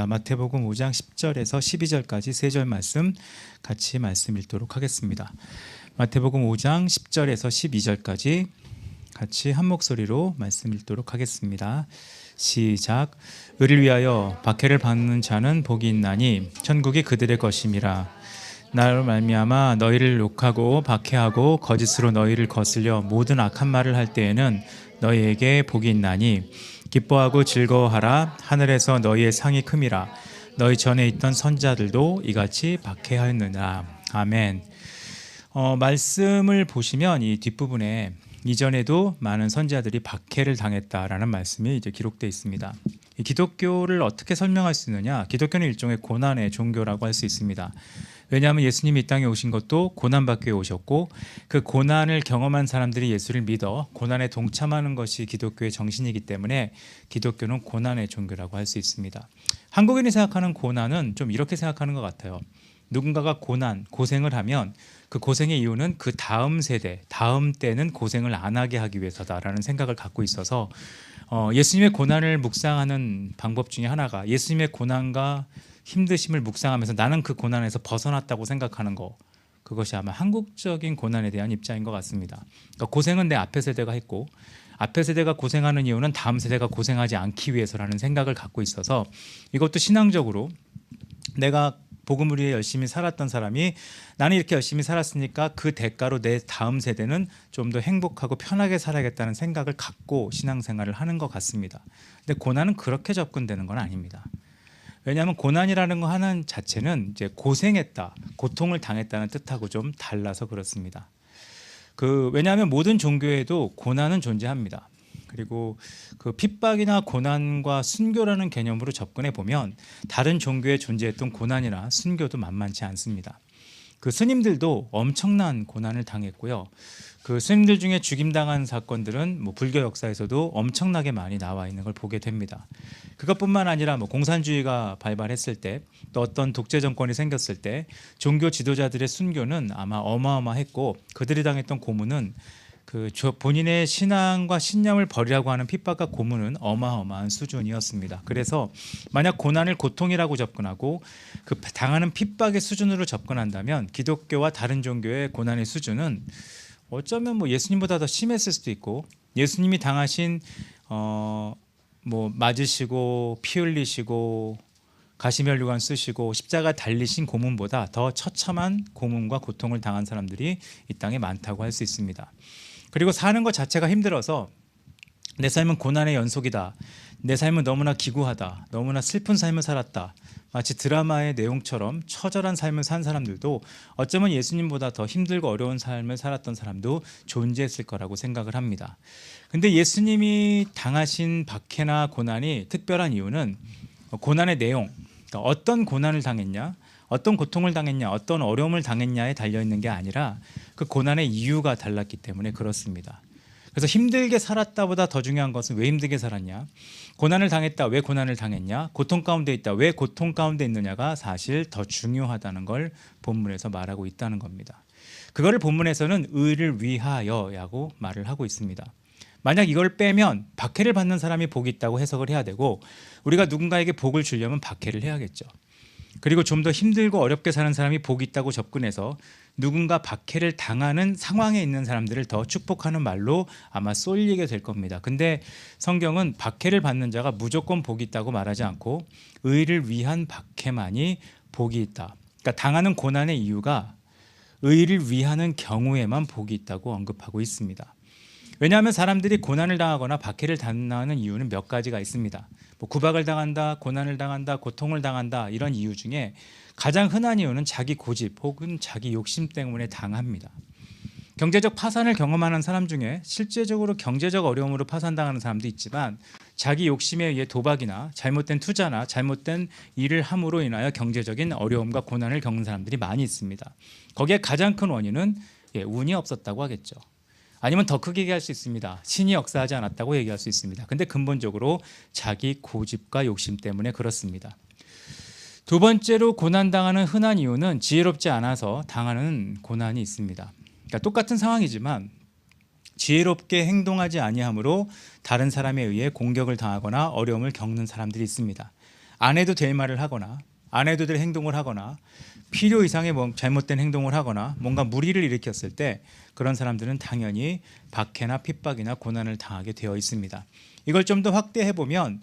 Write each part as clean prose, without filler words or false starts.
마태복음 5장 10절에서 12절까지 세 절 말씀 같이 말씀 읽도록 하겠습니다. 마태복음 5장 10절에서 12절까지 같이 한 목소리로 말씀 읽도록 하겠습니다. 시작. 의를 위하여 박해를 받는 자는 복이 있나니 천국이 그들의 것임이라. 나로 말미암아 너희를 욕하고 박해하고 거짓으로 너희를 거슬려 모든 악한 말을 할 때에는 너희에게 복이 있나니 기뻐하고 즐거워하라. 하늘에서 너희의 상이 큼이라. 너희 전에 있던 선자들도 이같이 박해하였느니라. 아멘. 말씀을 보시면 이 뒷부분에 이전에도 많은 선지자들이 박해를 당했다라는 말씀이 이제 기록되어 있습니다. 이 기독교를 어떻게 설명할 수 있느냐? 기독교는 일종의 고난의 종교라고 할 수 있습니다. 왜냐하면 예수님이 이 땅에 오신 것도 고난받기 위해 오셨고, 그 고난을 경험한 사람들이 예수를 믿어 고난에 동참하는 것이 기독교의 정신이기 때문에 기독교는 고난의 종교라고 할 수 있습니다. 한국인이 생각하는 고난은 좀 이렇게 생각하는 것 같아요. 누군가가 고생을 하면 그 고생의 이유는 그 다음 세대, 다음 때는 고생을 안 하게 하기 위해서다라는 생각을 갖고 있어서 예수님의 고난을 묵상하는 방법 중에 하나가 예수님의 고난과 힘드심을 묵상하면서 나는 그 고난에서 벗어났다고 생각하는 거, 그것이 아마 한국적인 고난에 대한 입장인 것 같습니다. 그러니까 고생은 내 앞에 세대가 했고 앞에 세대가 고생하는 이유는 다음 세대가 고생하지 않기 위해서라는 생각을 갖고 있어서 이것도 신앙적으로 내가 복음을 위해 열심히 살았던 사람이 나는 이렇게 열심히 살았으니까 그 대가로 내 다음 세대는 좀 더 행복하고 편하게 살아야겠다는 생각을 갖고 신앙생활을 하는 것 같습니다. 근데 고난은 그렇게 접근되는 건 아닙니다. 왜냐하면 고난이라는 거 하는 자체는 이제 고생했다, 고통을 당했다는 뜻하고 좀 달라서 그렇습니다. 왜냐하면 모든 종교에도 고난은 존재합니다. 그리고 그 핍박이나 고난과 순교라는 개념으로 접근해 보면 다른 종교에 존재했던 고난이나 순교도 만만치 않습니다. 그 스님들도 엄청난 고난을 당했고요. 그 스님들 중에 죽임당한 사건들은 불교 역사에서도 엄청나게 많이 나와 있는 걸 보게 됩니다. 그것뿐만 아니라 공산주의가 발발했을 때, 또 어떤 독재 정권이 생겼을 때 종교 지도자들의 순교는 아마 어마어마했고, 그들이 당했던 고문은 본인의 신앙과 신념을 버리라고 하는 핍박과 고문은 어마어마한 수준이었습니다. 그래서 만약 고난을 고통이라고 접근하고 그 당하는 핍박의 수준으로 접근한다면 기독교와 다른 종교의 고난의 수준은 어쩌면 예수님보다 더 심했을 수도 있고, 예수님이 당하신 맞으시고 피 흘리시고 가시면류관 쓰시고 십자가 달리신 고문보다 더 처참한 고문과 고통을 당한 사람들이 이 땅에 많다고 할 수 있습니다. 그리고 사는 것 자체가 힘들어서 내 삶은 고난의 연속이다, 내 삶은 너무나 기구하다, 너무나 슬픈 삶을 살았다, 마치 드라마의 내용처럼 처절한 삶을 산 사람들도 어쩌면 예수님보다 더 힘들고 어려운 삶을 살았던 사람도 존재했을 거라고 생각을 합니다. 근데 예수님이 당하신 박해나 고난이 특별한 이유는 고난의 내용, 그러니까 어떤 고난을 당했냐, 어떤 고통을 당했냐, 어떤 어려움을 당했냐에 달려있는 게 아니라 그 고난의 이유가 달랐기 때문에 그렇습니다. 그래서 힘들게 살았다보다 더 중요한 것은 왜 힘들게 살았냐, 고난을 당했다, 왜 고난을 당했냐, 고통 가운데 있다, 왜 고통 가운데 있느냐가 사실 더 중요하다는 걸 본문에서 말하고 있다는 겁니다. 그거를 본문에서는 의를 위하여라고 말을 하고 있습니다. 만약 이걸 빼면 박해를 받는 사람이 복이 있다고 해석을 해야 되고, 우리가 누군가에게 복을 주려면 박해를 해야겠죠. 그리고 좀 더 힘들고 어렵게 사는 사람이 복이 있다고 접근해서 누군가 박해를 당하는 상황에 있는 사람들을 더 축복하는 말로 아마 쏠리게 될 겁니다. 근데 성경은 박해를 받는 자가 무조건 복이 있다고 말하지 않고 의를 위한 박해만이 복이 있다, 그러니까 당하는 고난의 이유가 의를 위하는 경우에만 복이 있다고 언급하고 있습니다. 왜냐하면 사람들이 고난을 당하거나 박해를 당하는 이유는 몇 가지가 있습니다. 구박을 당한다, 고난을 당한다, 고통을 당한다, 이런 이유 중에 가장 흔한 이유는 자기 고집 혹은 자기 욕심 때문에 당합니다. 경제적 파산을 경험하는 사람 중에 실제적으로 경제적 어려움으로 파산당하는 사람도 있지만 자기 욕심에 의해 도박이나 잘못된 투자나 잘못된 일을 함으로 인하여 경제적인 어려움과 고난을 겪는 사람들이 많이 있습니다. 거기에 가장 큰 원인은 운이 없었다고 하겠죠. 아니면 더 크게 얘기할 수 있습니다. 신이 역사하지 않았다고 얘기할 수 있습니다. 근데 근본적으로 자기 고집과 욕심 때문에 그렇습니다. 두 번째로 고난당하는 흔한 이유는 지혜롭지 않아서 당하는 고난이 있습니다. 그러니까 똑같은 상황이지만 지혜롭게 행동하지 아니함으로 다른 사람에 의해 공격을 당하거나 어려움을 겪는 사람들이 있습니다. 안 해도 될 말을 하거나 안 해도 될 행동을 하거나 필요 이상의 잘못된 행동을 하거나 뭔가 무리를 일으켰을 때 그런 사람들은 당연히 박해나 핍박이나 고난을 당하게 되어 있습니다. 이걸 좀 더 확대해 보면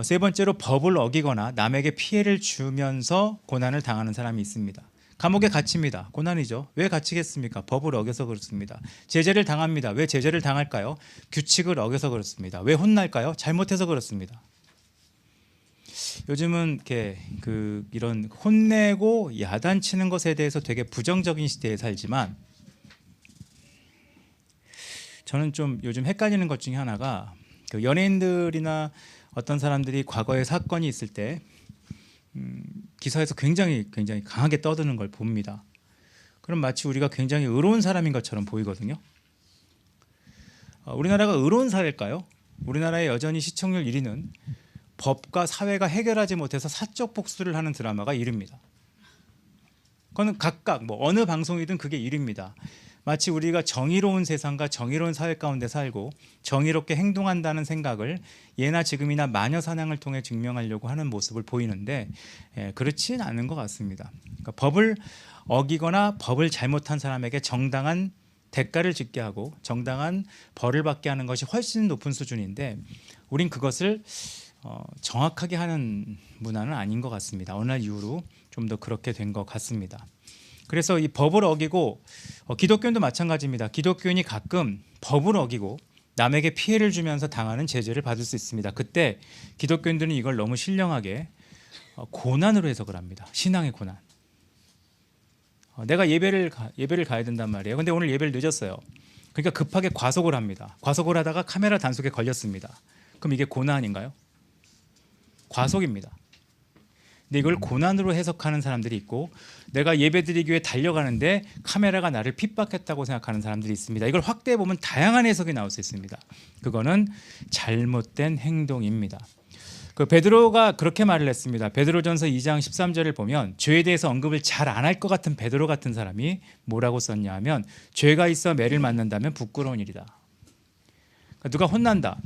세 번째로 법을 어기거나 남에게 피해를 주면서 고난을 당하는 사람이 있습니다. 감옥에 갇힙니다. 고난이죠. 왜 갇히겠습니까? 법을 어겨서 그렇습니다. 제재를 당합니다. 왜 제재를 당할까요? 규칙을 어겨서 그렇습니다. 왜 혼날까요? 잘못해서 그렇습니다. 요즘은 이렇게 이런 혼내고 야단치는 것에 대해서 되게 부정적인 시대에 살지만 저는 좀 요즘 헷갈리는 것 중에 하나가 연예인들이나 어떤 사람들이 과거에 사건이 있을 때 기사에서 굉장히 강하게 떠드는 걸 봅니다. 그럼 마치 우리가 굉장히 의로운 사람인 것처럼 보이거든요. 우리나라가 의로운 사회일까요? 우리나라의 여전히 시청률 1위는 법과 사회가 해결하지 못해서 사적 복수를 하는 드라마가 1위입니다. 그거는 각각 어느 방송이든 그게 1위입니다. 마치 우리가 정의로운 세상과 정의로운 사회 가운데 살고 정의롭게 행동한다는 생각을 예나 지금이나 마녀 사냥을 통해 증명하려고 하는 모습을 보이는데 그렇진 않은 것 같습니다. 그러니까 법을 어기거나 법을 잘못한 사람에게 정당한 대가를 짓게 하고 정당한 벌을 받게 하는 것이 훨씬 높은 수준인데 우린 그것을 정확하게 하는 문화는 아닌 것 같습니다. 어느 날 이후로 좀 더 그렇게 된 것 같습니다. 그래서 이 법을 어기고 기독교인도 마찬가지입니다. 기독교인이 가끔 법을 어기고 남에게 피해를 주면서 당하는 제재를 받을 수 있습니다. 그때 기독교인들은 이걸 너무 신령하게 고난으로 해석을 합니다. 신앙의 고난. 내가 예배를 가야 된단 말이에요. 근데 오늘 예배를 늦었어요. 그러니까 급하게 과속을 합니다. 과속을 하다가 카메라 단속에 걸렸습니다. 그럼 이게 고난인가요? 과속입니다. 근데 이걸 고난으로 해석하는 사람들이 있고 내가 예배드리기 위해 달려가는데 카메라가 나를 핍박했다고 생각하는 사람들이 있습니다. 이걸 확대해 보면 다양한 해석이 나올 수 있습니다. 그거는 잘못된 행동입니다. 베드로가 그렇게 말을 했습니다. 베드로전서 2장 13절을 보면 죄에 대해서 언급을 잘 안 할 것 같은 베드로 같은 사람이 뭐라고 썼냐 하면 죄가 있어 매를 맞는다면 부끄러운 일이다. 그러니까 누가 혼난다.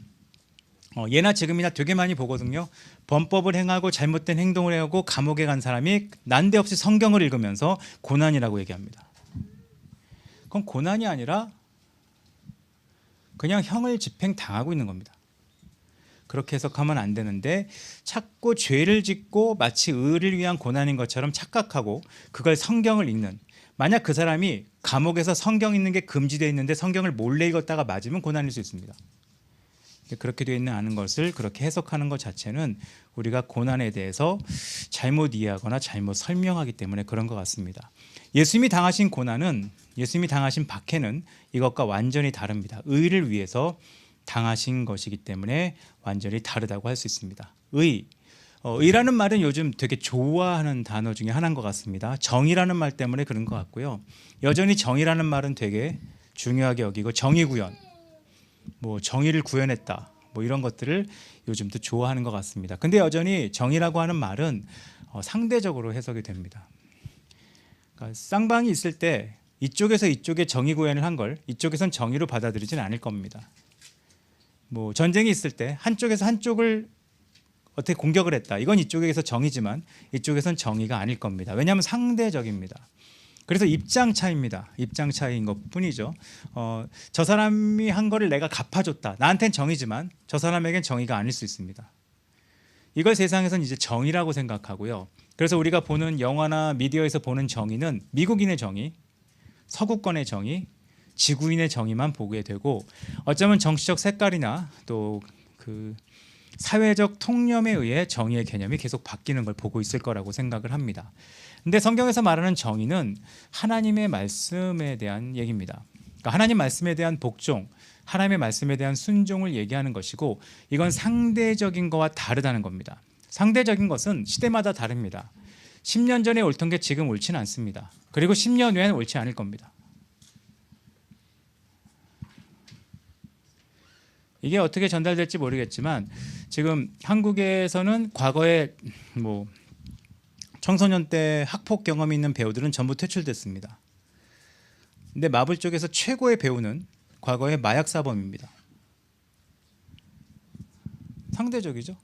예나 지금이나 되게 많이 보거든요. 범법을 행하고 잘못된 행동을 해오고 감옥에 간 사람이 난데없이 성경을 읽으면서 고난이라고 얘기합니다. 그건 고난이 아니라 그냥 형을 집행당하고 있는 겁니다. 그렇게 해석하면 안 되는데 자꾸 죄를 짓고 마치 의를 위한 고난인 것처럼 착각하고 그걸 성경을 읽는, 만약 그 사람이 감옥에서 성경 읽는 게 금지되어 있는데 성경을 몰래 읽었다가 맞으면 고난일 수 있습니다. 그렇게 되어 있는 않은 것을 그렇게 해석하는 것 자체는 우리가 고난에 대해서 잘못 이해하거나 잘못 설명하기 때문에 그런 것 같습니다. 예수님이 당하신 고난은, 예수님이 당하신 박해는 이것과 완전히 다릅니다. 의를 위해서 당하신 것이기 때문에 완전히 다르다고 할 수 있습니다. 의라는 말은 요즘 되게 좋아하는 단어 중에 하나인 것 같습니다. 정의라는 말 때문에 그런 것 같고요. 여전히 정의라는 말은 되게 중요하게 여기고 정의구현, 정의를 구현했다, 이런 것들을 요즘도 좋아하는 것 같습니다. 근데 여전히 정의라고 하는 말은 상대적으로 해석이 됩니다. 그러니까 쌍방이 있을 때 이쪽에서 이쪽에 정의 구현을 한 걸 이쪽에선 정의로 받아들이진 않을 겁니다. 전쟁이 있을 때 한쪽에서 한쪽을 어떻게 공격을 했다, 이건 이쪽에서 정의지만 이쪽에선 정의가 아닐 겁니다. 왜냐하면 상대적입니다. 그래서 입장 차이입니다. 입장 차이인 것뿐이죠. 저 사람이 한 거를 내가 갚아줬다, 나한테는 정의지만 저 사람에겐 정의가 아닐 수 있습니다. 이걸 세상에서는 이제 정의라고 생각하고요. 그래서 우리가 보는 영화나 미디어에서 보는 정의는 미국인의 정의, 서구권의 정의, 지구인의 정의만 보게 되고 어쩌면 정치적 색깔이나 또 사회적 통념에 의해 정의의 개념이 계속 바뀌는 걸 보고 있을 거라고 생각을 합니다. 근데 성경에서 말하는 정의는 하나님의 말씀에 대한 얘기입니다. 그러니까 하나님 말씀에 대한 복종, 하나님의 말씀에 대한 순종을 얘기하는 것이고 이건 상대적인 거와 다르다는 겁니다. 상대적인 것은 시대마다 다릅니다. 10년 전에 옳던 게 지금 옳지는 않습니다. 그리고 10년 후에는 옳지 않을 겁니다. 이게 어떻게 전달될지 모르겠지만 지금 한국에서는 과거에 청소년 때 학폭 경험이 있는 배우들은 전부 퇴출됐습니다. 근데 마블 쪽에서 최고의 배우는 과거의 마약 사범입니다. 상대적이죠.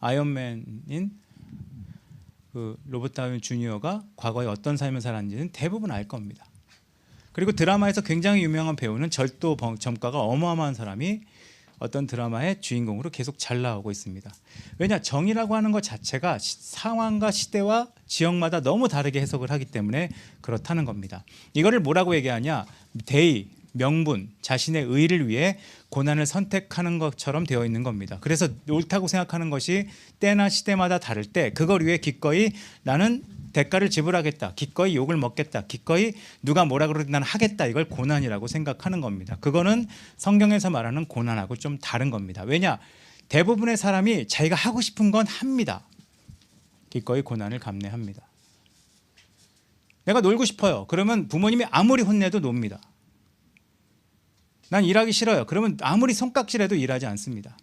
아이언맨인 그 로버트 다우니 주니어가 과거에 어떤 삶을 살았는지는 대부분 알 겁니다. 그리고 드라마에서 굉장히 유명한 배우는 절도 전과가 어마어마한 사람이 어떤 드라마의 주인공으로 계속 잘 나오고 있습니다. 왜냐, 정의라고 하는 것 자체가 상황과 시대와 지역마다 너무 다르게 해석을 하기 때문에 그렇다는 겁니다. 이거를 뭐라고 얘기하냐, 대의, 명분, 자신의 의를 위해 고난을 선택하는 것처럼 되어 있는 겁니다. 그래서 옳다고 생각하는 것이 때나 시대마다 다를 때 그걸 위해 기꺼이 나는 대가를 지불하겠다, 기꺼이 욕을 먹겠다, 기꺼이 누가 뭐라 그러든 나는 하겠다, 이걸 고난이라고 생각하는 겁니다. 그거는 성경에서 말하는 고난하고 좀 다른 겁니다. 왜냐, 대부분의 사람이 자기가 하고 싶은 건 합니다. 기꺼이 고난을 감내합니다. 내가 놀고 싶어요. 그러면 부모님이 아무리 혼내도 놉니다. 난 일하기 싫어요. 그러면 아무리 손깍질해도 일하지 않습니다.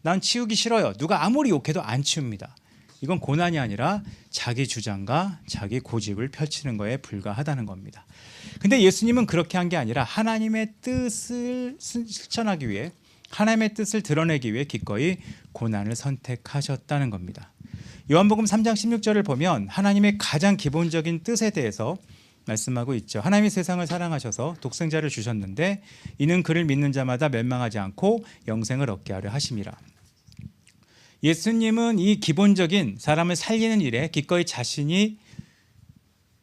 난 치우기 싫어요. 누가 아무리 욕해도 안 치웁니다. 이건 고난이 아니라 자기 주장과 자기 고집을 펼치는 거에 불과하다는 겁니다. 근데 예수님은 그렇게 한 게 아니라 하나님의 뜻을 실천하기 위해, 하나님의 뜻을 드러내기 위해 기꺼이 고난을 선택하셨다는 겁니다. 요한복음 3장 16절을 보면 하나님의 가장 기본적인 뜻에 대해서 말씀하고 있죠. 하나님이 세상을 사랑하셔서 독생자를 주셨는데 이는 그를 믿는 자마다 멸망하지 않고 영생을 얻게 하려 하심이라. 예수님은 이 기본적인 사람을 살리는 일에 기꺼이 자신이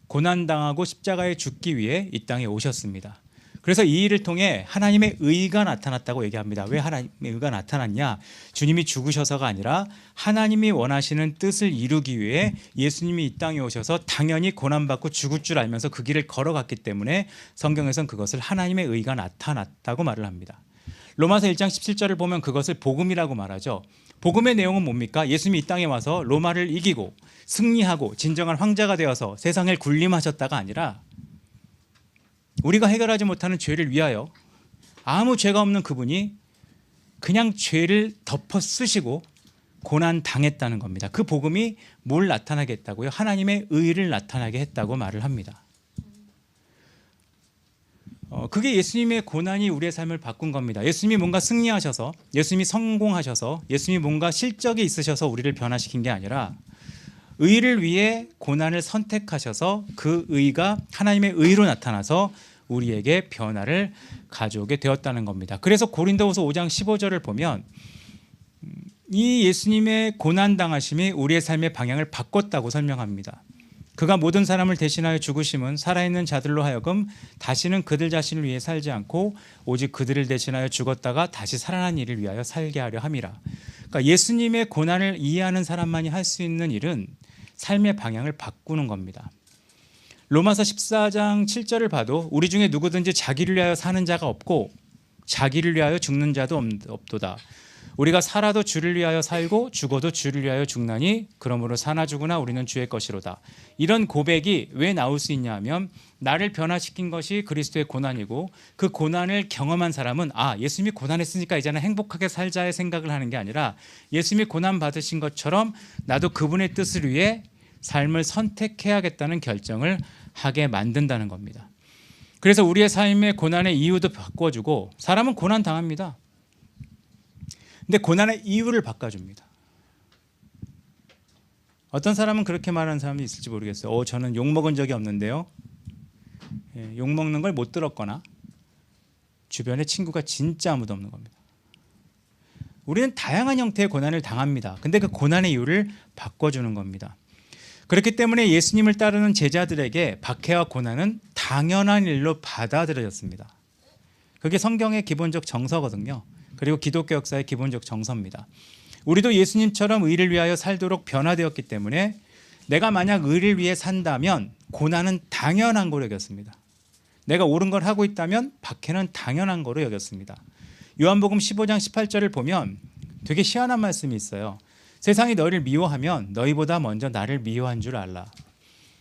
고난당하고 십자가에 죽기 위해 이 땅에 오셨습니다. 그래서 이 일을 통해 하나님의 의가 나타났다고 얘기합니다. 왜 하나님의 의가 나타났냐? 주님이 죽으셔서가 아니라 하나님이 원하시는 뜻을 이루기 위해 예수님이 이 땅에 오셔서 당연히 고난받고 죽을 줄 알면서 그 길을 걸어갔기 때문에 성경에서는 그것을 하나님의 의가 나타났다고 말을 합니다. 로마서 1장 17절을 보면 그것을 복음이라고 말하죠. 복음의 내용은 뭡니까? 예수님이 이 땅에 와서 로마를 이기고 승리하고 진정한 황제가 되어서 세상을 군림하셨다가 아니라 우리가 해결하지 못하는 죄를 위하여 아무 죄가 없는 그분이 그냥 죄를 덮어 쓰시고 고난 당했다는 겁니다. 그 복음이 뭘 나타나게 했다고요? 하나님의 의를 나타나게 했다고 말을 합니다. 그게 예수님의 고난이 우리의 삶을 바꾼 겁니다. 예수님이 뭔가 승리하셔서, 예수님이 성공하셔서, 예수님이 뭔가 실적이 있으셔서 우리를 변화시킨 게 아니라 의를 위해 고난을 선택하셔서 그 의가 하나님의 의로 나타나서 우리에게 변화를 가져오게 되었다는 겁니다. 그래서 고린도후서 5장 15절을 보면 이 예수님의 고난당하심이 우리의 삶의 방향을 바꿨다고 설명합니다. 그가 모든 사람을 대신하여 죽으심은 살아있는 자들로 하여금 다시는 그들 자신을 위해 살지 않고 오직 그들을 대신하여 죽었다가 다시 살아난 일을 위하여 살게 하려 함이라. 그러니까 예수님의 고난을 이해하는 사람만이 할 수 있는 일은 삶의 방향을 바꾸는 겁니다. 로마서 14장 7절을 봐도 우리 중에 누구든지 자기를 위하여 사는 자가 없고 자기를 위하여 죽는 자도 없도다. 우리가 살아도 주를 위하여 살고 죽어도 주를 위하여 죽나니 그러므로 사나 죽으나 우리는 주의 것이로다. 이런 고백이 왜 나올 수 있냐 하면 나를 변화시킨 것이 그리스도의 고난이고 그 고난을 경험한 사람은 예수님이 고난했으니까 이제는 행복하게 살자의 생각을 하는 게 아니라 예수님이 고난 받으신 것처럼 나도 그분의 뜻을 위해 삶을 선택해야겠다는 결정을 하게 만든다는 겁니다. 그래서 우리의 삶의 고난의 이유도 바꿔주고 사람은 고난 당합니다. 근데 고난의 이유를 바꿔줍니다. 어떤 사람은 그렇게 말하는 사람이 있을지 모르겠어요. 저는 욕먹은 적이 없는데요. 욕먹는 걸 못 들었거나 주변에 친구가 진짜 아무도 없는 겁니다. 우리는 다양한 형태의 고난을 당합니다. 근데 그 고난의 이유를 바꿔주는 겁니다. 그렇기 때문에 예수님을 따르는 제자들에게 박해와 고난은 당연한 일로 받아들여졌습니다. 그게 성경의 기본적 정서거든요. 그리고 기독교 역사의 기본적 정서입니다. 우리도 예수님처럼 의를 위하여 살도록 변화되었기 때문에 내가 만약 의를 위해 산다면 고난은 당연한 거로 여겼습니다. 내가 옳은 걸 하고 있다면 박해는 당연한 거로 여겼습니다. 요한복음 15장 18절을 보면 되게 희한한 말씀이 있어요. 세상이 너희를 미워하면 너희보다 먼저 나를 미워한 줄 알라.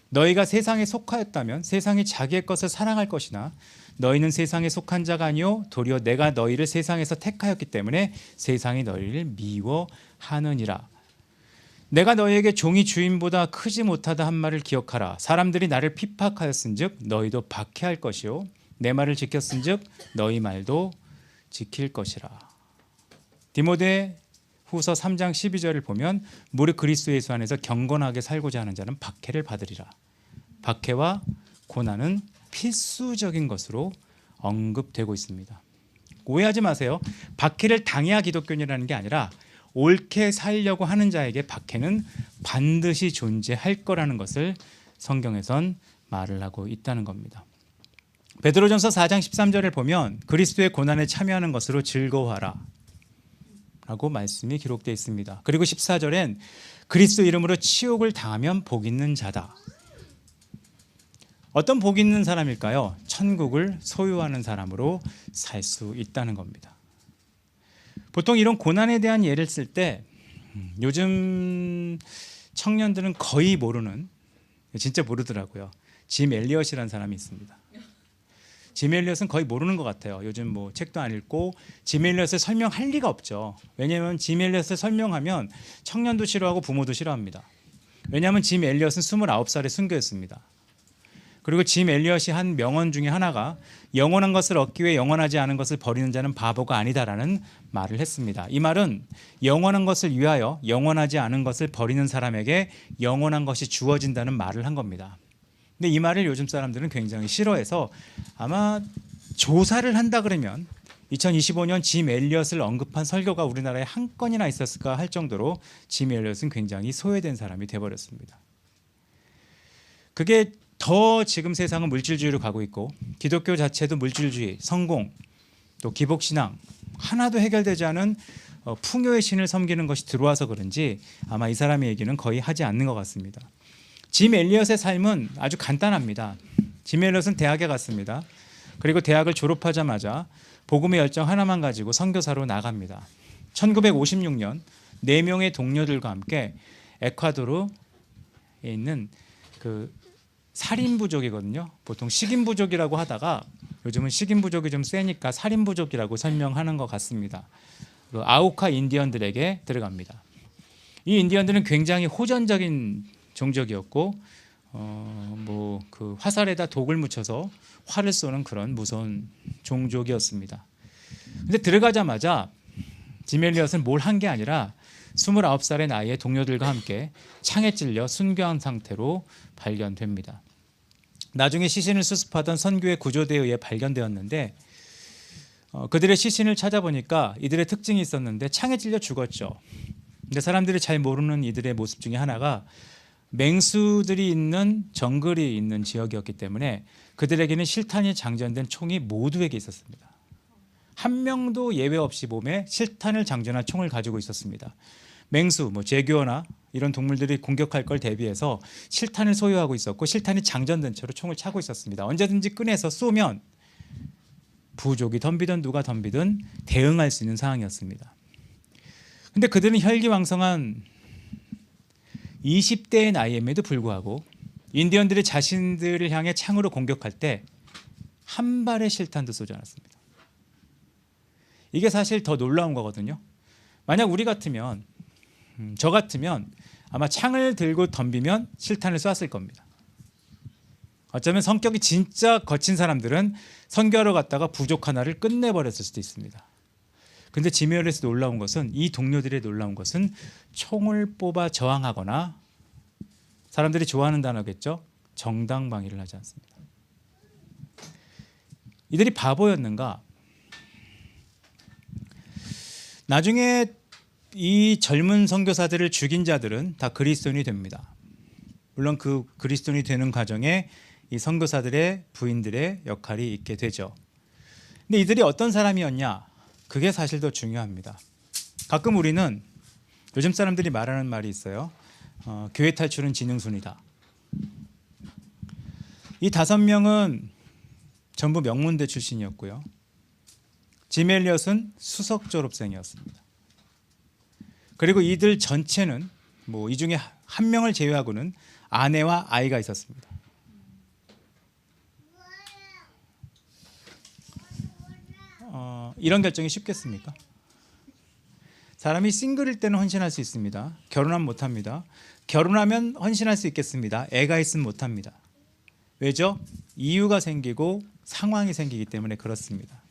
너희가 세상에 속하였다면 세상이 자기의 것을 사랑할 것이나 너희는 세상에 속한 자가 아니요 도리어 내가 너희를 세상에서 택하였기 때문에 세상이 너희를 미워하느니라. 내가 너희에게 종이 주인보다 크지 못하다 한 말을 기억하라. 사람들이 나를 핍박하였은즉 너희도 박해할 것이요 내 말을 지켰은즉 너희 말도 지킬 것이라. 디모데 후서 3장 12절을 보면 무릇 그리스도 예수 안에서 경건하게 살고자 하는 자는 박해를 받으리라. 박해와 고난은 필수적인 것으로 언급되고 있습니다. 오해하지 마세요. 박해를 당해야 기독교인이라는 게 아니라 옳게 살려고 하는 자에게 박해는 반드시 존재할 거라는 것을 성경에선 말을 하고 있다는 겁니다. 베드로전서 4장 13절을 보면 그리스도의 고난에 참여하는 것으로 즐거워하라 라고 말씀이 기록되어 있습니다. 그리고 14절엔 그리스도 이름으로 치욕을 당하면 복 있는 자다. 어떤 복 있는 사람일까요? 천국을 소유하는 사람으로 살 수 있다는 겁니다. 보통 이런 고난에 대한 예를 쓸 때 요즘 청년들은 거의 모르는, 진짜 모르더라고요. 짐 엘리엇이라는 사람이 있습니다. 짐 엘리엇은 거의 모르는 것 같아요. 요즘 뭐 책도 안 읽고 짐 엘리엇을 설명할 리가 없죠. 왜냐하면 짐 엘리엇을 설명하면 청년도 싫어하고 부모도 싫어합니다. 왜냐하면 짐 엘리엇은 29살에 순교했습니다. 그리고 짐 엘리엇이 한 명언 중에 하나가 영원한 것을 얻기 위해 영원하지 않은 것을 버리는 자는 바보가 아니다라는 말을 했습니다. 이 말은 영원한 것을 위하여 영원하지 않은 것을 버리는 사람에게 영원한 것이 주어진다는 말을 한 겁니다. 근데 이 말을 요즘 사람들은 굉장히 싫어해서 아마 조사를 한다 그러면 2025년 짐 엘리엇을 언급한 설교가 우리나라에 한 건이나 있었을까 할 정도로 짐 엘리엇은 굉장히 소외된 사람이 되어버렸습니다. 그게 더 지금 세상은 물질주의로 가고 있고 기독교 자체도 물질주의, 성공, 또 기복신앙 하나도 해결되지 않은 풍요의 신을 섬기는 것이 들어와서 그런지 아마 이 사람의 얘기는 거의 하지 않는 것 같습니다. 짐 엘리엇의 삶은 아주 간단합니다. 짐 엘리엇은 대학에 갔습니다. 그리고 대학을 졸업하자마자 복음의 열정 하나만 가지고 선교사로 나갑니다. 1956년 4명의 동료들과 함께 에콰도르에 있는 그 살인부족이거든요. 보통 식인부족이라고 하다가 요즘은 식인부족이 좀 세니까 살인부족이라고 설명하는 것 같습니다. 그 아우카 인디언들에게 들어갑니다. 이 인디언들은 굉장히 호전적인 종족이었고 그 화살에다 독을 묻혀서 활을 쏘는 그런 무서운 종족이었습니다. 근데 들어가자마자 짐 엘리엇은 뭘 한 게 아니라 29살의 나이에 동료들과 함께 창에 찔려 순교한 상태로 발견됩니다. 나중에 시신을 수습하던 선교의 구조대에 의해 발견되었는데 그들의 시신을 찾아보니까 이들의 특징이 있었는데 창에 찔려 죽었죠. 근데 사람들이 잘 모르는 이들의 모습 중에 하나가 맹수들이 있는 정글이 있는 지역이었기 때문에 그들에게는 실탄이 장전된 총이 모두에게 있었습니다. 한 명도 예외 없이 몸에 실탄을 장전한 총을 가지고 있었습니다. 맹수, 제규어나 이런 동물들이 공격할 걸 대비해서 실탄을 소유하고 있었고 실탄이 장전된 채로 총을 차고 있었습니다. 언제든지 꺼내서 쏘면 부족이 덤비든 누가 덤비든 대응할 수 있는 상황이었습니다. 근데 그들은 혈기왕성한 20대의 나이임에도 불구하고 인디언들이 자신들을 향해 창으로 공격할 때 한 발의 실탄도 쏘지 않았습니다. 이게 사실 더 놀라운 거거든요. 만약 우리 같으면 저 같으면 아마 창을 들고 덤비면 실탄을 쐈을 겁니다. 어쩌면 성격이 진짜 거친 사람들은 선교하러 갔다가 부족 하나를 끝내버렸을 수도 있습니다. 근데 짐 엘리엇에서 놀라운 것은 이 동료들의 놀라운 것은 총을 뽑아 저항하거나 사람들이 좋아하는 단어겠죠. 정당방위를 하지 않습니다. 이들이 바보였는가? 나중에 이 젊은 선교사들을 죽인 자들은 다 그리스도인이 됩니다. 물론 그 그리스도인이 되는 과정에 이 선교사들의 부인들의 역할이 있게 되죠. 근데 이들이 어떤 사람이었냐? 그게 사실 더 중요합니다. 가끔 우리는 요즘 사람들이 말하는 말이 있어요. 교회 탈출은 지능순이다. 이 5명은 전부 명문대 출신이었고요. 짐 엘리엇은 수석 졸업생이었습니다. 그리고 이들 전체는 이 중에 한 명을 제외하고는 아내와 아이가 있었습니다. 이런 결정이 쉽겠습니까? 사람이 싱글일 때는 헌신할 수 있습니다. 결혼하면 못합니다. 결혼하면 헌신할 수 있겠습니다. 애가 있으면 못합니다. 왜죠? 이유가 생기고 상황이 생기기 때문에 그렇습니다.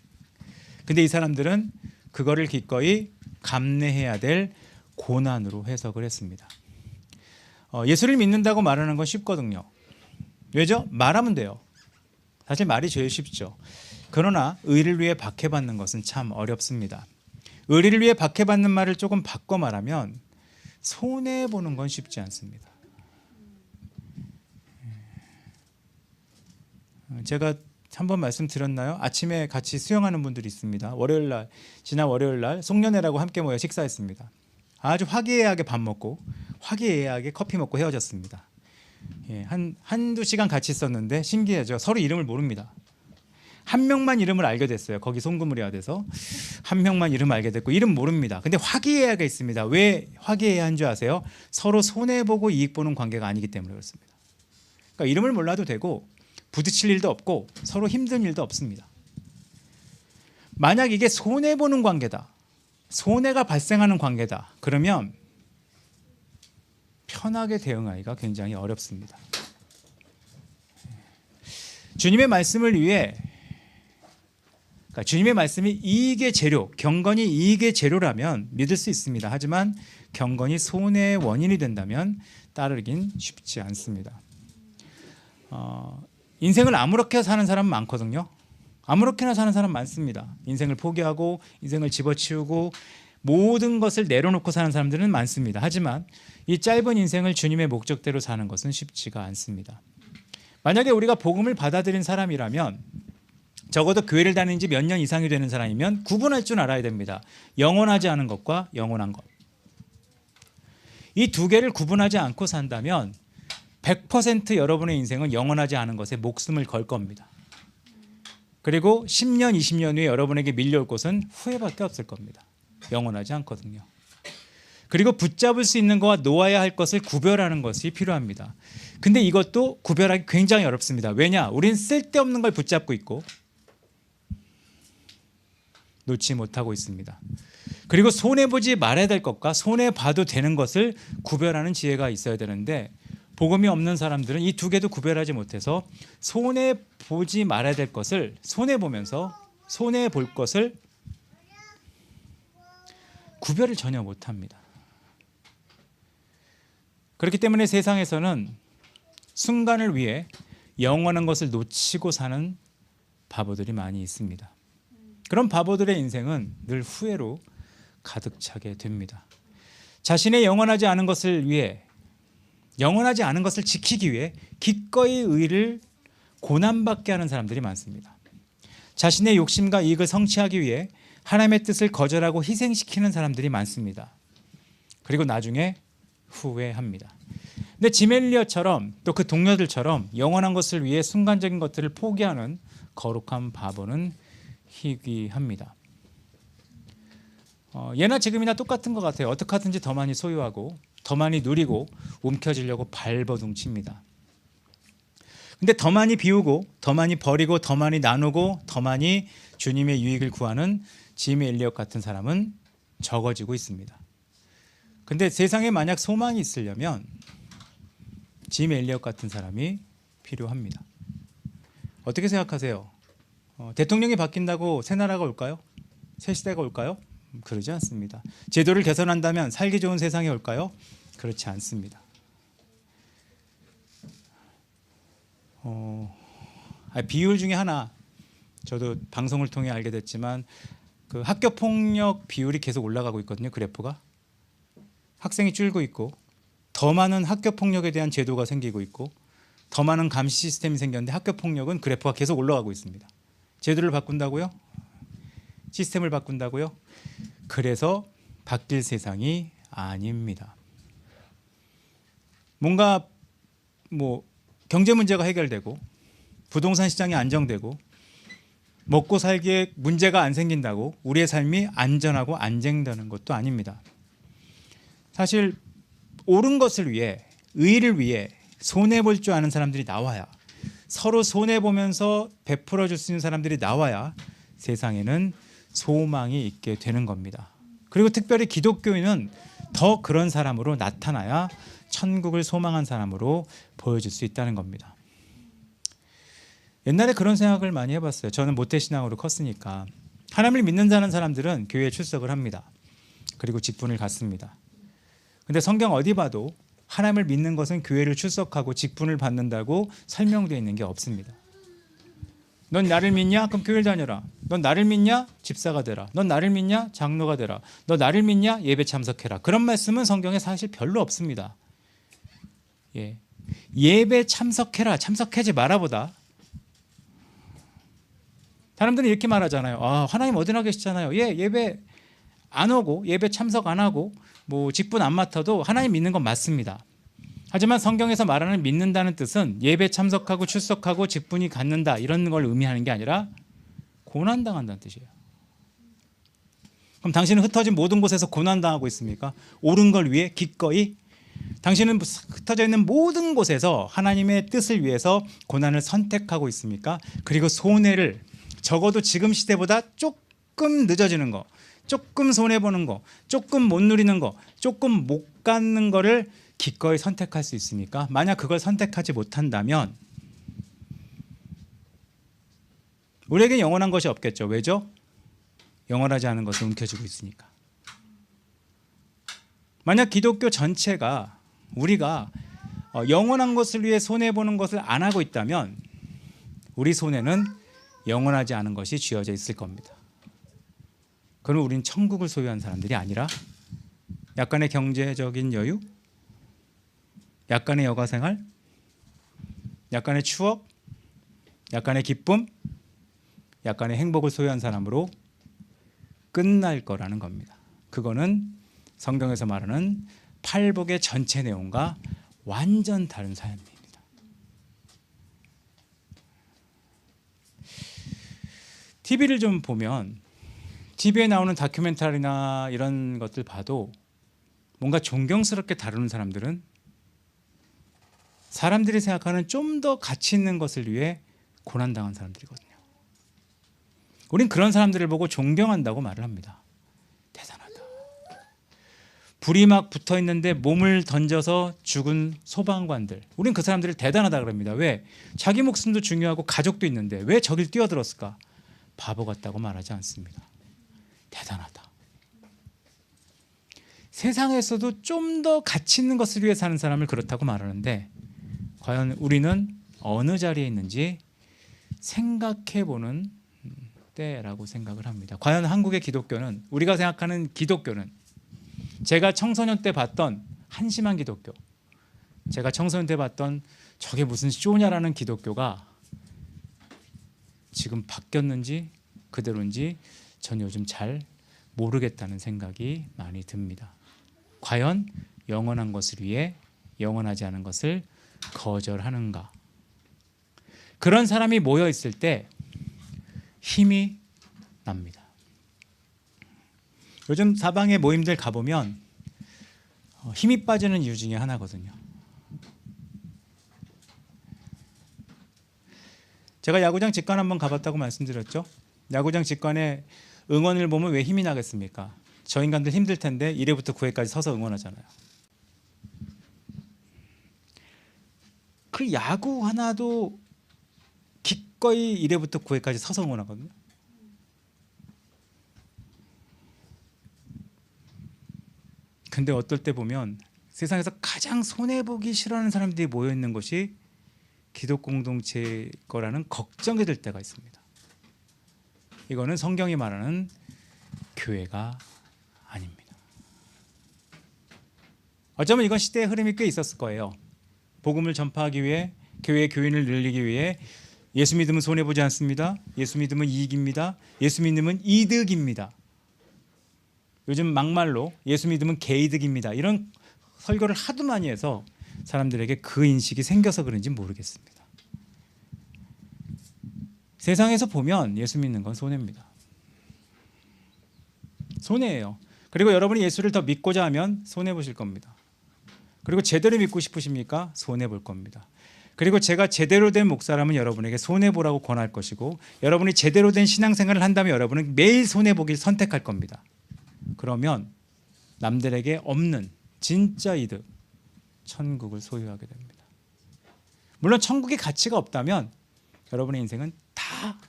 근데 이 사람들은 그거를 기꺼이 감내해야 될 고난으로 해석을 했습니다. 예수를 믿는다고 말하는 건 쉽거든요. 왜죠? 말하면 돼요. 사실 말이 제일 쉽죠. 그러나 의를 위해 박해받는 것은 참 어렵습니다. 의리를 위해 박해받는 말을 조금 바꿔 말하면 손해보는 건 쉽지 않습니다. 제가 한번 말씀드렸나요? 아침에 같이 수영하는 분들이 있습니다. 지난 월요일날 송년회라고 함께 모여 식사했습니다. 아주 화기애애하게 밥 먹고 화기애애하게 커피 먹고 헤어졌습니다. 한두 시간 같이 있었는데 신기하죠. 서로 이름을 모릅니다. 한 명만 이름을 알게 됐어요. 거기 송구무리가 돼서 한 명만 이름 알게 됐고 이름 모릅니다. 근데 화기애애하게 있습니다. 왜 화기애애한 줄 아세요? 서로 손해보고 이익보는 관계가 아니기 때문에 그렇습니다. 그러니까 이름을 몰라도 되고 부딪힐 일도 없고 서로 힘든 일도 없습니다. 만약 이게 손해보는 관계다, 손해가 발생하는 관계다, 그러면 편하게 대응하기가 굉장히 어렵습니다. 주님의 말씀을 위해, 그러니까 주님의 말씀이 이익의 재료, 경건이 이익의 재료라면 믿을 수 있습니다. 하지만 경건이 손해의 원인이 된다면 따르긴 쉽지 않습니다. 인생을 아무렇게 사는 사람은 많거든요. 아무렇게나 사는 사람 많습니다. 인생을 포기하고 인생을 집어치우고 모든 것을 내려놓고 사는 사람들은 많습니다. 하지만 이 짧은 인생을 주님의 목적대로 사는 것은 쉽지가 않습니다. 만약에 우리가 복음을 받아들인 사람이라면 적어도 교회를 다닌 지 몇 년 이상이 되는 사람이면 구분할 줄 알아야 됩니다. 영원하지 않은 것과 영원한 것. 이 두 개를 구분하지 않고 산다면 100% 여러분의 인생은 영원하지 않은 것에 목숨을 걸 겁니다. 그리고 10년, 20년 후에 여러분에게 밀려올 것은 후회밖에 없을 겁니다. 영원하지 않거든요. 그리고 붙잡을 수 있는 것과 놓아야 할 것을 구별하는 것이 필요합니다. 근데 이것도 구별하기 굉장히 어렵습니다. 왜냐? 우린 쓸데없는 걸 붙잡고 있고 놓지 못하고 있습니다. 그리고 손해보지 말아야 될 것과 손해봐도 되는 것을 구별하는 지혜가 있어야 되는데 복음이 없는 사람들은 이 두 개도 구별하지 못해서 손해보지 말아야 될 것을 손해보면서 손해볼 것을 구별을 전혀 못합니다. 그렇기 때문에 세상에서는 순간을 위해 영원한 것을 놓치고 사는 바보들이 많이 있습니다. 그런 바보들의 인생은 늘 후회로 가득 차게 됩니다. 자신의 영원하지 않은 것을 위해, 영원하지 않은 것을 지키기 위해 기꺼이 의를 고난받게 하는 사람들이 많습니다. 자신의 욕심과 이익을 성취하기 위해 하나님의 뜻을 거절하고 희생시키는 사람들이 많습니다. 그리고 나중에 후회합니다. 근데 짐 엘리엇처럼 또 그 동료들처럼 영원한 것을 위해 순간적인 것들을 포기하는 거룩한 바보는 희귀합니다. 예나 지금이나 똑같은 것 같아요. 어떻게 하든지 더 많이 소유하고 더 많이 누리고 움켜쥐려고 발버둥칩니다. 근데 더 많이 비우고 더 많이 버리고 더 많이 나누고 더 많이 주님의 유익을 구하는 짐 엘리엇 같은 사람은 적어지고 있습니다. 근데 세상에 만약 소망이 있으려면 짐 엘리엇 같은 사람이 필요합니다. 어떻게 생각하세요? 대통령이 바뀐다고 새 나라가 올까요? 새 시대가 올까요? 그러지 않습니다. 제도를 개선한다면 살기 좋은 세상이 올까요? 그렇지 않습니다. 비율 중에 하나, 저도 방송을 통해 알게 됐지만 그 학교 폭력 비율이 계속 올라가고 있거든요. 그래프가 학생이 줄고 있고 더 많은 학교 폭력에 대한 제도가 생기고 있고 더 많은 감시 시스템이 생겼는데 학교 폭력은 그래프가 계속 올라가고 있습니다. 제도를 바꾼다고요? 시스템을 바꾼다고요? 그래서 바뀔 세상이 아닙니다. 뭔가 경제 문제가 해결되고 부동산 시장이 안정되고 먹고 살기에 문제가 안 생긴다고 우리의 삶이 안전하고 안정되는 것도 아닙니다. 사실 옳은 것을 위해, 의를 위해 손해볼 줄 아는 사람들이 나와야, 서로 손해보면서 베풀어 줄 수 있는 사람들이 나와야 세상에는 소망이 있게 되는 겁니다. 그리고 특별히 기독교인은 더 그런 사람으로 나타나야 천국을 소망한 사람으로 보여줄 수 있다는 겁니다. 옛날에 그런 생각을 많이 해봤어요. 저는 모태신앙으로 컸으니까. 하나님을 믿는다는 사람들은 교회에 출석을 합니다. 그리고 직분을 갖습니다. 근데 성경 어디 봐도 하나님을 믿는 것은 교회를 출석하고 직분을 받는다고 설명되어 있는 게 없습니다. 넌 나를 믿냐? 그럼 교회를 다녀라. 넌 나를 믿냐? 집사가 되라. 넌 나를 믿냐? 장로가 되라. 너 나를 믿냐? 예배 참석해라. 그런 말씀은 성경에 사실 별로 없습니다. 예. 예배 참석해라, 참석하지 말아보다. 사람들은 이렇게 말하잖아요. 아, 하나님 어디나 계시잖아요. 예, 예배 안 오고 예배 참석 안 하고 뭐 직분 안 맡아도 하나님 믿는 건 맞습니다. 하지만 성경에서 말하는 믿는다는 뜻은 예배 참석하고 출석하고 직분이 갖는다 이런 걸 의미하는 게 아니라 고난당한다는 뜻이에요. 그럼 당신은 흩어진 모든 곳에서 고난당하고 있습니까? 옳은 걸 위해 기꺼이? 당신은 흩어져 있는 모든 곳에서 하나님의 뜻을 위해서 고난을 선택하고 있습니까? 그리고 손해를 적어도 지금 시대보다 조금 늦어지는 거, 조금 손해보는 거, 조금 못 누리는 거, 조금 못 갖는 거를 기꺼이 선택할 수 있습니까? 만약 그걸 선택하지 못한다면 우리에게 영원한 것이 없겠죠. 왜죠? 영원하지 않은 것을 움켜쥐고 있으니까. 만약 기독교 전체가 우리가 영원한 것을 위해 손해보는 것을 안 하고 있다면 우리 손에는 영원하지 않은 것이 쥐어져 있을 겁니다. 그럼 우리는 천국을 소유한 사람들이 아니라 약간의 경제적인 여유, 약간의 여가생활, 약간의 추억, 약간의 기쁨, 약간의 행복을 소유한 사람으로 끝날 거라는 겁니다. 그거는 성경에서 말하는 팔복의 전체 내용과 완전 다른 삶입니다. TV를 좀 보면 TV에 나오는 다큐멘터리나 이런 것들 봐도 뭔가 존경스럽게 다루는 사람들은 사람들이 생각하는 좀 더 가치 있는 것을 위해 고난당한 사람들이거든요. 우린 그런 사람들을 보고 존경한다고 말을 합니다. 대단하다. 불이 막 붙어 있는데 몸을 던져서 죽은 소방관들, 우린 그 사람들을 대단하다 그럽니다. 왜? 자기 목숨도 중요하고 가족도 있는데 왜 저길 뛰어들었을까? 바보 같다고 말하지 않습니다. 대단하다. 세상에서도 좀 더 가치 있는 것을 위해 사는 사람을 그렇다고 말하는데 과연 우리는 어느 자리에 있는지 생각해보는 때라고 생각을 합니다. 과연 한국의 기독교는, 우리가 생각하는 기독교는, 제가 청소년 때 봤던 한심한 기독교, 제가 청소년 때 봤던 저게 무슨 쇼냐라는 기독교가 지금 바뀌었는지 그대로인지 전 요즘 잘 모르겠다는 생각이 많이 듭니다. 과연 영원한 것을 위해 영원하지 않은 것을 거절하는가? 그런 사람이 모여 있을 때 힘이 납니다. 요즘 사방의 모임들 가보면 힘이 빠지는 이유 중에 하나거든요. 제가 야구장 직관 한번 가봤다고 말씀드렸죠. 야구장 직관에 응원을 보면 왜 힘이 나겠습니까? 저 인간들 힘들 텐데 1회부터 9회까지 서서 응원하잖아요. 그 야구 하나도 기꺼이 1회부터 9회까지 서서 응원하거든요. 근데 어떨 때 보면 세상에서 가장 손해보기 싫어하는 사람들이 모여있는 것이 기독 공동체일 거라는 걱정이 들 때가 있습니다. 이거는 성경이 말하는 교회가 아닙니다. 어쩌면 이건 시대의 흐름이 꽤 있었을 거예요. 복음을 전파하기 위해, 교회의 교인을 늘리기 위해 예수 믿으면 손해보지 않습니다. 예수 믿으면 이익입니다. 예수 믿으면 이득입니다. 요즘 막말로 예수 믿으면 개이득입니다. 이런 설교를 하도 많이 해서 사람들에게 그 인식이 생겨서 그런지 모르겠습니다. 세상에서 보면 예수 믿는 건 손해입니다. 손해예요. 그리고 여러분이 예수를 더 믿고자 하면 손해보실 겁니다. 그리고 제대로 믿고 싶으십니까? 손해볼 겁니다. 그리고 제가 제대로 된 목사라면 여러분에게 손해보라고 권할 것이고 여러분이 제대로 된 신앙생활을 한다면 여러분은 매일 손해보기를 선택할 겁니다. 그러면 남들에게 없는 진짜 이득, 천국을 소유하게 됩니다. 물론 천국의 가치가 없다면 여러분의 인생은 다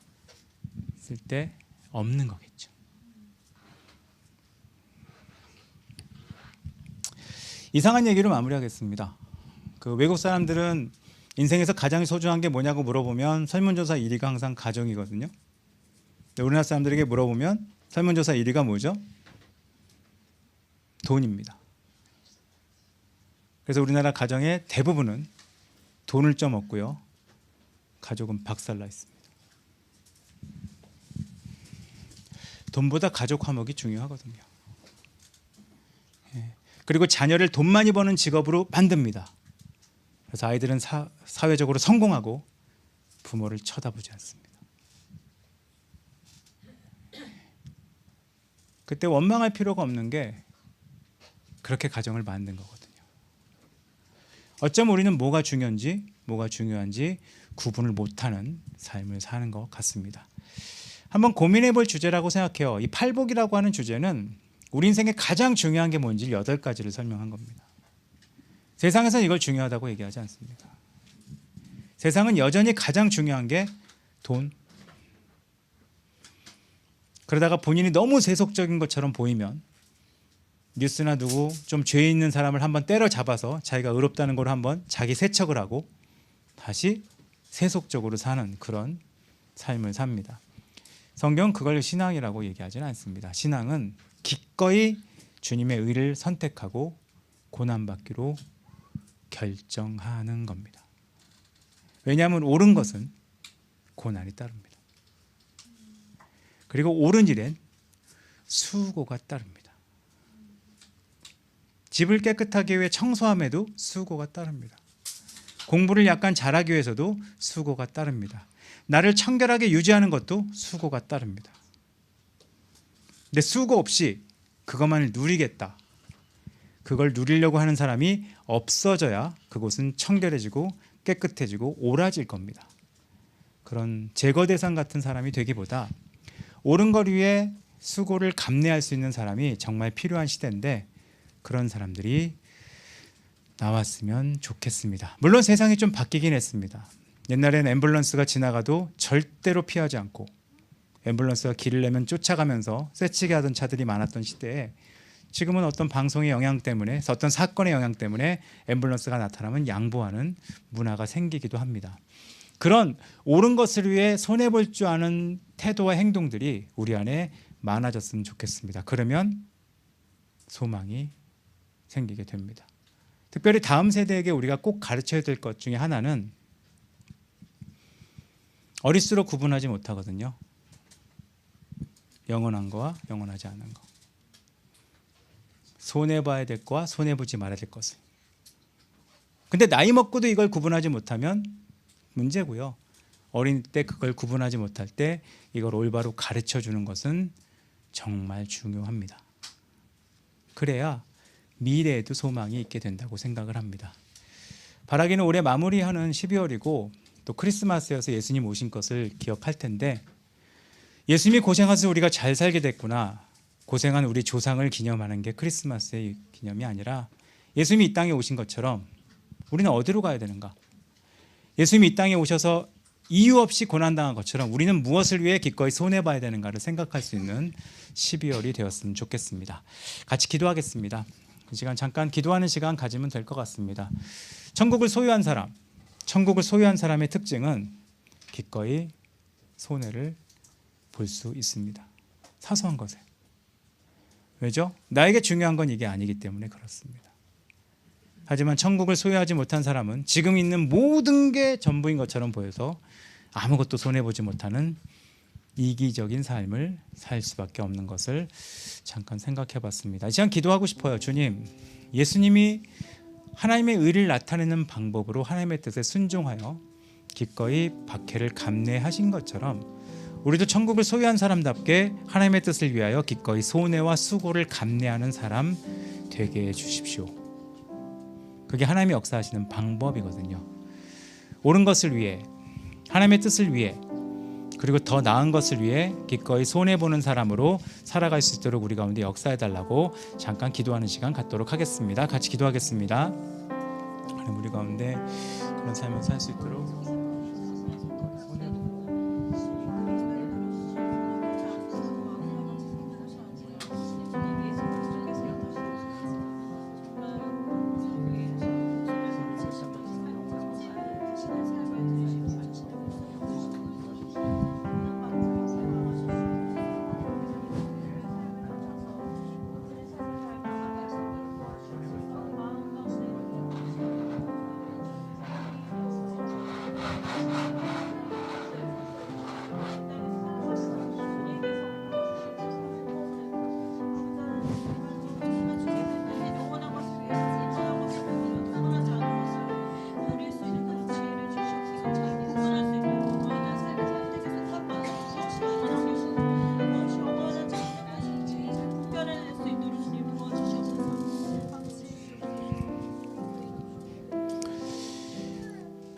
쓸데 없는 거겠죠. 이상한 얘기로 마무리하겠습니다. 그 외국 사람들은 인생에서 가장 소중한 게 뭐냐고 물어보면 설문조사 1위가 항상 가정이거든요. 근데 우리나라 사람들에게 물어보면 설문조사 1위가 뭐죠? 돈입니다. 그래서 우리나라 가정의 대부분은 돈을 좀 얻고요, 가족은 박살나 있습니다. 돈보다 가족 화목이 중요하거든요. 그리고 자녀를 돈 많이 버는 직업으로 만듭니다. 그래서 아이들은 사회적으로 성공하고 부모를 쳐다보지 않습니다. 그때 원망할 필요가 없는 게 그렇게 가정을 만든 거거든요. 어쩌면 우리는 뭐가 중요한지 구분을 못하는 삶을 사는 것 같습니다. 한번 고민해 볼 주제라고 생각해요. 이 팔복이라고 하는 주제는 우리 인생에 가장 중요한 게 뭔지 8가지를 설명한 겁니다. 세상에서는 이걸 중요하다고 얘기하지 않습니다. 세상은 여전히 가장 중요한 게 돈. 그러다가 본인이 너무 세속적인 것처럼 보이면 뉴스나 누구 좀 죄 있는 사람을 한번 때려잡아서 자기가 의롭다는 걸 한번 자기 세척을 하고 다시 세속적으로 사는 그런 삶을 삽니다. 성경은 그걸 신앙이라고 얘기하지는 않습니다. 신앙은 기꺼이 주님의 의를 선택하고 고난받기로 결정하는 겁니다. 왜냐하면 옳은 것은 고난이 따릅니다. 그리고 옳은 일엔 수고가 따릅니다. 집을 깨끗하기 위해 청소함에도 수고가 따릅니다. 공부를 약간 잘하기 위해서도 수고가 따릅니다. 나를 청결하게 유지하는 것도 수고가 따릅니다. 근데 수고 없이 그것만을 누리겠다, 그걸 누리려고 하는 사람이 없어져야 그곳은 청결해지고 깨끗해지고 옳아질 겁니다. 그런 제거 대상 같은 사람이 되기보다 옳은 걸 위해 수고를 감내할 수 있는 사람이 정말 필요한 시대인데 그런 사람들이 나왔으면 좋겠습니다. 물론 세상이 좀 바뀌긴 했습니다. 옛날에는 앰뷸런스가 지나가도 절대로 피하지 않고 앰뷸런스가 길을 내면 쫓아가면서 쇠치게 하던 차들이 많았던 시대에 지금은 어떤 방송의 영향 때문에, 어떤 사건의 영향 때문에 앰뷸런스가 나타나면 양보하는 문화가 생기기도 합니다. 그런 옳은 것을 위해 손해볼 줄 아는 태도와 행동들이 우리 안에 많아졌으면 좋겠습니다. 그러면 소망이 생기게 됩니다. 특별히 다음 세대에게 우리가 꼭 가르쳐야 될 것 중에 하나는 어릴수록 구분하지 못하거든요. 영원한 거와 영원하지 않은 거. 손해봐야 될 거와 손해보지 말아야 될 것을. 근데 나이 먹고도 이걸 구분하지 못하면 문제고요. 어린 때 그걸 구분하지 못할 때 이걸 올바로 가르쳐주는 것은 정말 중요합니다. 그래야 미래에도 소망이 있게 된다고 생각을 합니다. 바라기는 올해 마무리하는 12월이고 또 크리스마스여서 예수님 오신 것을 기억할 텐데 예수님이 고생하셔서 우리가 잘 살게 됐구나, 고생한 우리 조상을 기념하는 게 크리스마스의 기념이 아니라 예수님이 이 땅에 오신 것처럼 우리는 어디로 가야 되는가? 예수님이 이 땅에 오셔서 이유 없이 고난당한 것처럼 우리는 무엇을 위해 기꺼이 손해봐야 되는가를 생각할 수 있는 12월이 되었으면 좋겠습니다. 같이 기도하겠습니다. 이 시간 잠깐 기도하는 시간 가지면 될 것 같습니다. 천국을 소유한 사람의 특징은 기꺼이 손해를 볼 수 있습니다. 사소한 것에. 왜죠? 나에게 중요한 건 이게 아니기 때문에 그렇습니다. 하지만 천국을 소유하지 못한 사람은 지금 있는 모든 게 전부인 것처럼 보여서 아무것도 손해보지 못하는 이기적인 삶을 살 수밖에 없는 것을 잠깐 생각해 봤습니다. 이 시간 기도하고 싶어요. 주님, 예수님이 하나님의 의를 나타내는 방법으로 하나님의 뜻에 순종하여 기꺼이 박해를 감내하신 것처럼 우리도 천국을 소유한 사람답게 하나님의 뜻을 위하여 기꺼이 손해와 수고를 감내하는 사람 되게 해주십시오. 그게 하나님의 역사하시는 방법이거든요. 옳은 것을 위해, 하나님의 뜻을 위해, 그리고 더 나은 것을 위해 기꺼이 손해보는 사람으로 살아갈 수 있도록 우리 가운데 역사해달라고 잠깐 기도하는 시간 갖도록 하겠습니다. 같이 기도하겠습니다. 하나님, 우리 가운데 그런 삶을 살 수 있도록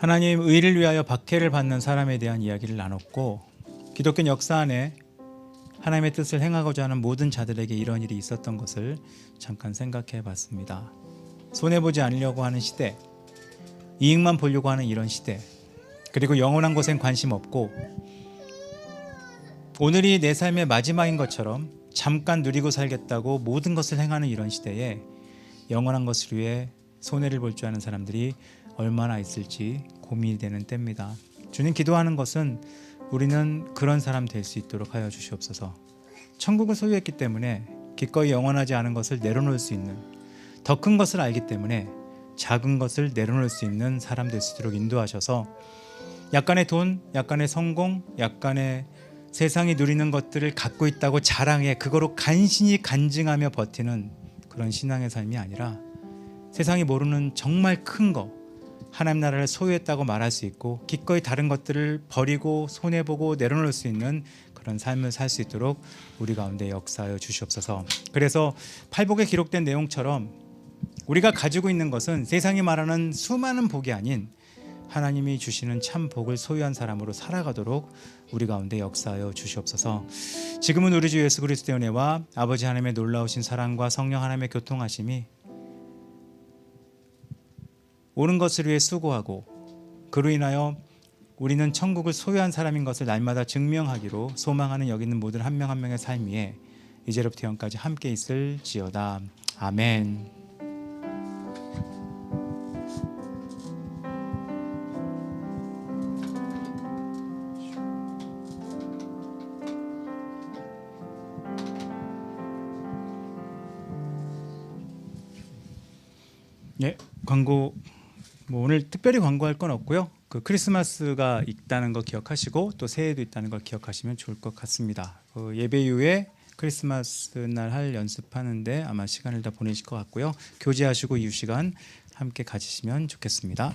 하나님 의를 위하여 박해를 받는 사람에 대한 이야기를 나눴고, 기독교 역사 안에 하나님의 뜻을 행하고자 하는 모든 자들에게 이런 일이 있었던 것을 잠깐 생각해 봤습니다. 손해보지 않으려고 하는 시대, 이익만 보려고 하는 이런 시대, 그리고 영원한 것엔 관심 없고 오늘이 내 삶의 마지막인 것처럼 잠깐 누리고 살겠다고 모든 것을 행하는 이런 시대에 영원한 것을 위해 손해를 볼 줄 아는 사람들이 얼마나 있을지 고민이 되는 때입니다. 주님, 기도하는 것은 우리는 그런 사람 될 수 있도록 하여 주시옵소서. 천국을 소유했기 때문에 기꺼이 영원하지 않은 것을 내려놓을 수 있는, 더 큰 것을 알기 때문에 작은 것을 내려놓을 수 있는 사람 될 수 있도록 인도하셔서 약간의 돈, 약간의 성공, 약간의 세상이 누리는 것들을 갖고 있다고 자랑해 그거로 간신히 간증하며 버티는 그런 신앙의 삶이 아니라 세상이 모르는 정말 큰 거, 하나님 나라를 소유했다고 말할 수 있고 기꺼이 다른 것들을 버리고 손해보고 내려놓을 수 있는 그런 삶을 살 수 있도록 우리 가운데 역사하여 주시옵소서. 그래서 팔복에 기록된 내용처럼 우리가 가지고 있는 것은 세상이 말하는 수많은 복이 아닌 하나님이 주시는 참 복을 소유한 사람으로 살아가도록 우리 가운데 역사하여 주시옵소서. 지금은 우리 주 예수 그리스도의 은혜와 아버지 하나님의 놀라우신 사랑과 성령 하나님의 교통하심이 옳은 것을 위해 수고하고 그로 인하여 우리는 천국을 소유한 사람인 것을 날마다 증명하기로 소망하는 여기 있는 모든 한 명 한 명의 삶 위에 이제로부터 영까지 함께 있을지어다. 아멘. 네, 광고 오늘 특별히 광고할 건 없고요. 그 크리스마스가 있다는 거 기억하시고 또 새해도 있다는 걸 기억하시면 좋을 것 같습니다. 예배 이후에 크리스마스 날 할 연습하는데 아마 시간을 다 보내실 것 같고요. 교제하시고 이후 시간 함께 가지시면 좋겠습니다.